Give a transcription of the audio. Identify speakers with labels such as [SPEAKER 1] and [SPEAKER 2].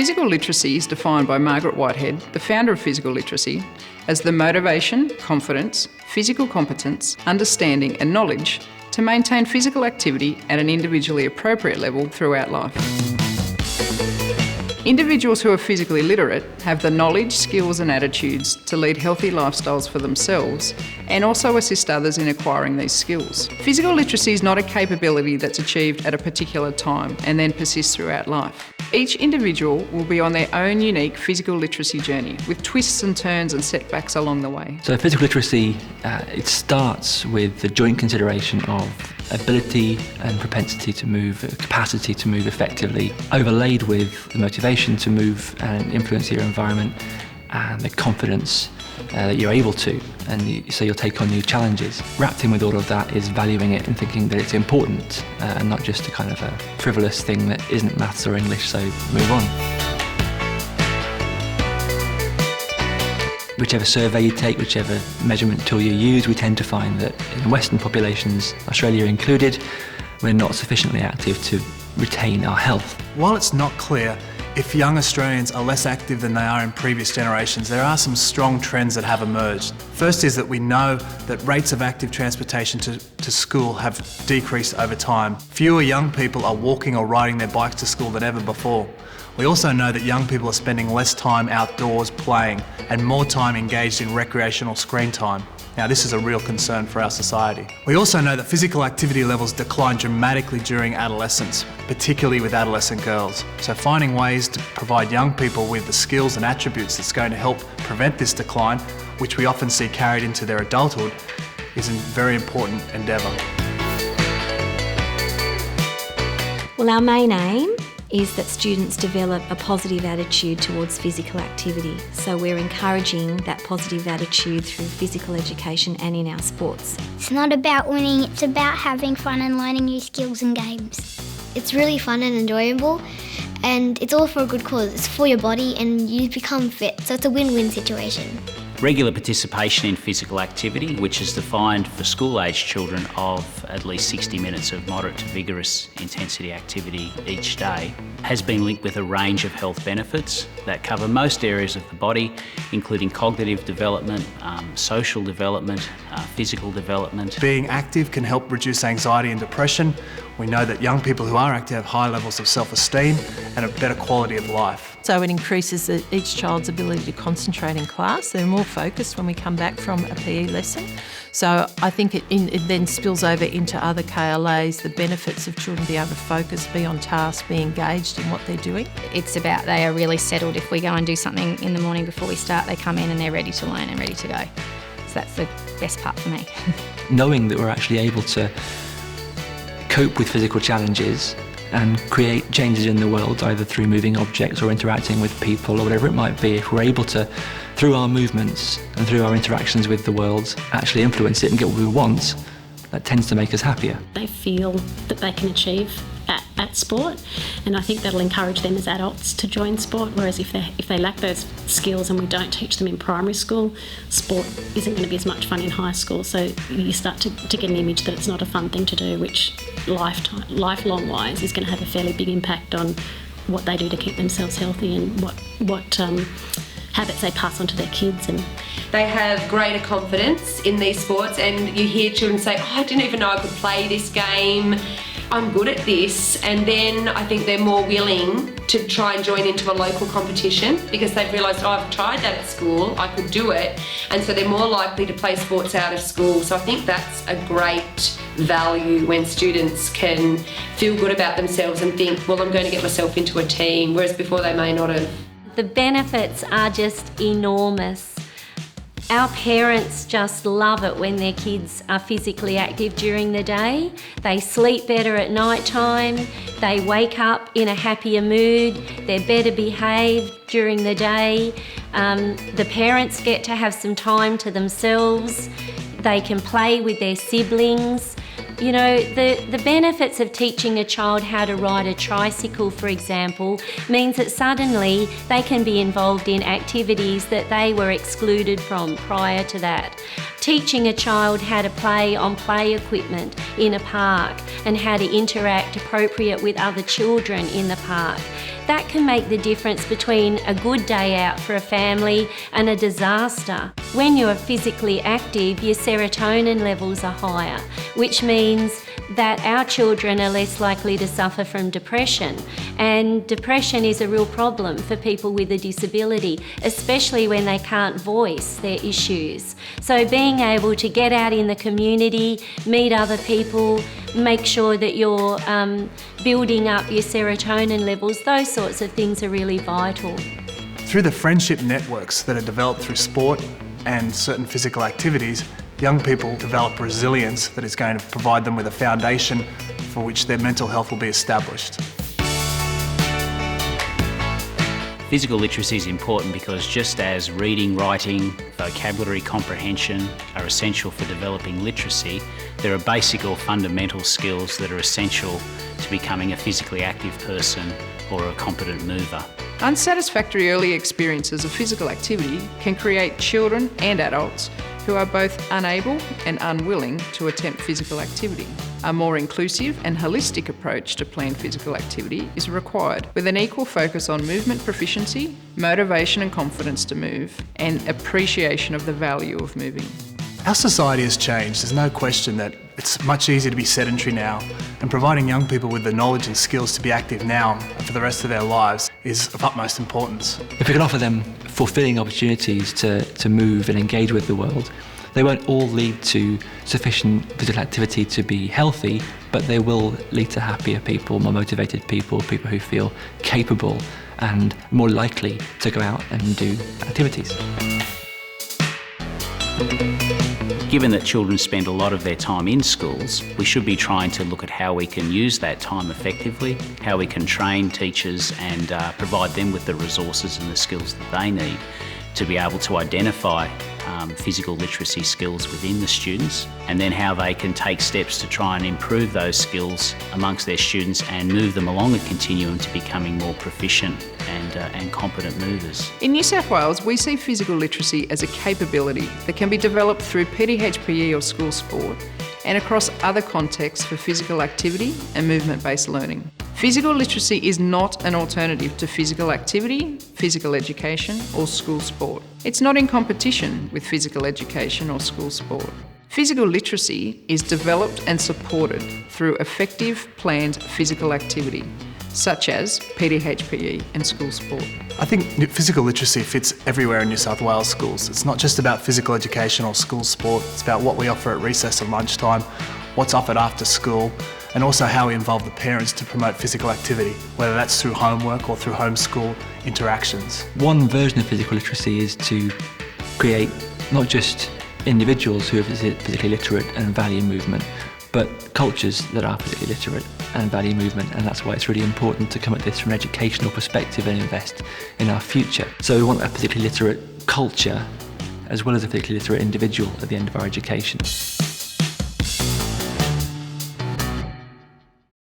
[SPEAKER 1] Physical literacy is defined by Margaret Whitehead, the founder of physical literacy, as the motivation, confidence, physical competence, understanding and knowledge to maintain physical activity at an individually appropriate level throughout life. Individuals who are physically literate have the knowledge, skills and attitudes to lead healthy lifestyles for themselves and also assist others in acquiring these skills. Physical literacy is not a capability that's achieved at a particular time and then persists throughout life. Each individual will be on their own unique physical literacy journey with twists and turns and setbacks along the way.
[SPEAKER 2] So physical literacy, it starts with the joint consideration of ability and propensity to move, capacity to move effectively, overlaid with the motivation to move and influence your environment and the confidence that you're able to, and so you'll take on new challenges. Wrapped in with all of that is valuing it and thinking that it's important and not just a kind of a frivolous thing that isn't maths or English, so move on. Whichever survey you take, whichever measurement tool you use, we tend to find that in Western populations, Australia included, we're not sufficiently active to retain our health.
[SPEAKER 3] While it's not clear if young Australians are less active than they are in previous generations, there are some strong trends that have emerged. First is that we know that rates of active transportation to school have decreased over time. Fewer young people are walking or riding their bikes to school than ever before. We also know that young people are spending less time outdoors playing and more time engaged in recreational screen time. Now, this is a real concern for our society. We also know that physical activity levels decline dramatically during adolescence, particularly with adolescent girls. So finding ways to provide young people with the skills and attributes that's going to help prevent this decline, which we often see carried into their adulthood, is a very important endeavour.
[SPEAKER 4] Well, our main aim is that students develop a positive attitude towards physical activity. So we're encouraging that positive attitude through physical education and in our sports.
[SPEAKER 5] It's not about winning, it's about having fun and learning new skills and games.
[SPEAKER 6] It's really fun and enjoyable, and it's all for a good cause. It's for your body and you become fit, so it's a win-win situation.
[SPEAKER 7] Regular participation in physical activity, which is defined for school-aged children of at least 60 minutes of moderate to vigorous intensity activity each day, has been linked with a range of health benefits that cover most areas of the body, including cognitive development, social development, physical development.
[SPEAKER 3] Being active can help reduce anxiety and depression. We know that young people who are active have high levels of self-esteem and a better quality of life.
[SPEAKER 8] So it increases each child's ability to concentrate in class. They're more focused when we come back from a PE lesson. So I think it then spills over into other KLAs, the benefits of children being able to focus, be on task, be engaged in what they're doing.
[SPEAKER 9] It's about they are really settled. If we go and do something in the morning before we start, they come in and they're ready to learn and ready to go. So that's the best part for me.
[SPEAKER 2] Knowing that we're actually able to cope with physical challenges and create changes in the world, either through moving objects or interacting with people or whatever it might be, if we're able to, through our movements and through our interactions with the world, actually influence it and get what we want, that tends to make us happier.
[SPEAKER 10] They feel that they can achieve at sport, and I think that'll encourage them as adults to join sport, whereas if they lack those skills and we don't teach them in primary school, sport isn't going to be as much fun in high school, so you start to get an image that it's not a fun thing to do, which lifelong wise is going to have a fairly big impact on what they do to keep themselves healthy and what habits they pass on to their kids. And
[SPEAKER 11] they have greater confidence in these sports, and you hear children say, oh, I didn't even know I could play this game, I'm good at this, and then I think they're more willing to try and join into a local competition because they've realised, oh, I've tried that at school, I could do it, and so they're more likely to play sports out of school. So I think that's a great value when students can feel good about themselves and think, well, I'm going to get myself into a team, whereas before they may not have.
[SPEAKER 4] The benefits are just enormous. Our parents just love it when their kids are physically active during the day. They sleep better at night time, they wake up in a happier mood, they're better behaved during the day. The parents get to have some time to themselves, they can play with their siblings. You know, the benefits of teaching a child how to ride a tricycle, for example, means that suddenly they can be involved in activities that they were excluded from prior to that. Teaching a child how to play on play equipment in a park and how to interact appropriate with other children in the park. That can make the difference between a good day out for a family and a disaster. When you're physically active, your serotonin levels are higher, which means that our children are less likely to suffer from depression. And depression is a real problem for people with a disability, especially when they can't voice their issues. So being able to get out in the community, meet other people, make sure that you're building up your serotonin levels, those sorts of things are really vital.
[SPEAKER 3] Through the friendship networks that are developed through sport and certain physical activities, young people develop resilience that is going to provide them with a foundation for which their mental health will be established.
[SPEAKER 7] Physical literacy is important because just as reading, writing, vocabulary comprehension are essential for developing literacy, there are basic or fundamental skills that are essential to becoming a physically active person or a competent mover.
[SPEAKER 1] Unsatisfactory early experiences of physical activity can create children and adults who are both unable and unwilling to attempt physical activity. A more inclusive and holistic approach to planned physical activity is required, with an equal focus on movement proficiency, motivation and confidence to move, and appreciation of the value of moving.
[SPEAKER 3] Our society has changed. There's no question that it's much easier to be sedentary now, and providing young people with the knowledge and skills to be active now and for the rest of their lives is of utmost importance.
[SPEAKER 2] If we can offer them fulfilling opportunities to move and engage with the world, they won't all lead to sufficient physical activity to be healthy, but they will lead to happier people, more motivated people, people who feel capable and more likely to go out and do activities.
[SPEAKER 7] Given that children spend a lot of their time in schools, we should be trying to look at how we can use that time effectively, how we can train teachers and provide them with the resources and the skills that they need to be able to identify physical literacy skills within the students, and then how they can take steps to try and improve those skills amongst their students and move them along a continuum to becoming more proficient and competent movers.
[SPEAKER 1] In New South Wales, we see physical literacy as a capability that can be developed through PDHPE or school sport and across other contexts for physical activity and movement-based learning. Physical literacy is not an alternative to physical activity, physical education or school sport. It's not in competition with physical education or school sport. Physical literacy is developed and supported through effective planned physical activity, such as PDHPE and school sport.
[SPEAKER 3] I think physical literacy fits everywhere in New South Wales schools. It's not just about physical education or school sport, it's about what we offer at recess and lunchtime, what's offered after school, and also how we involve the parents to promote physical activity, whether that's through homework or through homeschool interactions.
[SPEAKER 2] One version of physical literacy is to create not just individuals who are physically literate and value movement, but cultures that are physically literate and value movement, and that's why it's really important to come at this from an educational perspective and invest in our future. So we want a physically literate culture as well as a physically literate individual at the end of our education.